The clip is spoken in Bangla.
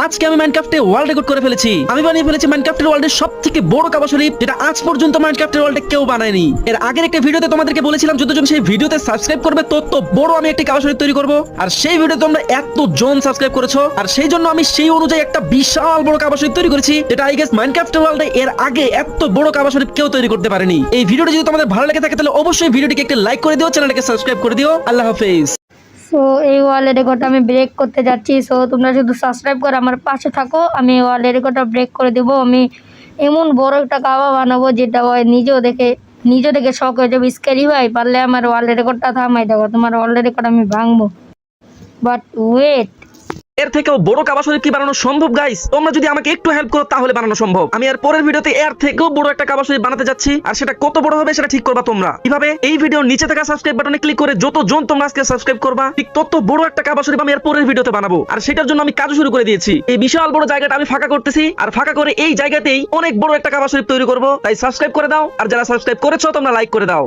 আজকে আমি মাইনক্রাফটে ওয়ার্ল্ড রেকর্ড করে ফেলেছি। আমি বানিয়ে ফেলেছি মাইনক্রাফটের ওয়ার্ল্ডের সবথেকে বড় কাবা শরীফ, যেটা আজ পর্যন্ত মাইনক্রাফটের ওয়ার্ল্ডে কেউ বানায়নি। এর আগের একটা ভিডিওতে তোমাদেরকে বলেছিলাম যতজন সেই ভিডিওতে সাবস্ক্রাইব করবে তত বড় আমি একটা কাবা শরীফ তৈরি করব। আর সেই ভিডিওতে তোমরা এতজন সাবস্ক্রাইব করেছো, আর সেই জন্য আমি সেই অনুযায়ী একটা বিশাল বড় কাবা শরীফ তৈরি করেছি, যেটা আই গেস মাইনক্রাফটের ওয়ার্ল্ডে এর আগে এত বড় কাবা শরীফ কেউ তৈরি করতে পারেনি। এই ভিডিওটা যদি তোমাদের ভালো লেগে থাকে তাহলে অবশ্যই ভিডিওটিকে একটা লাইক করে দিও, চ্যানেলটাকে সাবস্ক্রাইব করে দিও। আল্লাহ হাফেজ। সো এই ওয়ার্ল্ড রেকর্ডটা আমি ব্রেক করতে যাচ্ছি। সো তোমরা শুধু সাবস্ক্রাইব করে আমার পাশে থাকো। আমি ওয়ার্ল্ড রেকর্ডটা ব্রেক করে দেবো। আমি এমন বড় একটা কাবা বানাবো যেটা হয় নিজে দেখে শখ হয়ে যাবে। স্ক্যারি ভাই, পারলে আমার ওয়ার্ল্ড রেকর্ডটা থামাই দেখো। তোমার ওয়ার্ল্ড রেকর্ড আমি ভাঙবো, বাট ওয়েট। এর থেকেও বড় কাবা শরীফ কি বানানো সম্ভব গাইস? তোমরা যদি আমাকে একটু হেল্প করো তাহলে বানানো সম্ভব। আমি আর পরের ভিডিওতে এর থেকেও বড় একটা কাবা শরীফ বানাতে যাচ্ছি, আর সেটা কত বড় হবে সেটা ঠিক করবা তোমরা। কিভাবে? এই ভিডিওর নিচে থাকা সাবস্ক্রাইব বাটনে ক্লিক করে যতজন তোমরা আজকে সাবস্ক্রাইব করবা, ঠিক তত বড় একটা কাবা শরীফ আমি আর পরের ভিডিওতে বানাবো। আর সেটার জন্য আমি কাজ শুরু করে দিয়েছি। এই বিশাল বড় জায়গাটা আমি ফাঁকা করতেছি, আর ফাঁকা করে এই জায়গাতেই অনেক বড় একটা কাবা শরীফ তৈরি করব। তাই সাবস্ক্রাইব করে দাও, আর যারা সাবস্ক্রাইব করেছো তোমরা লাইক করে দাও।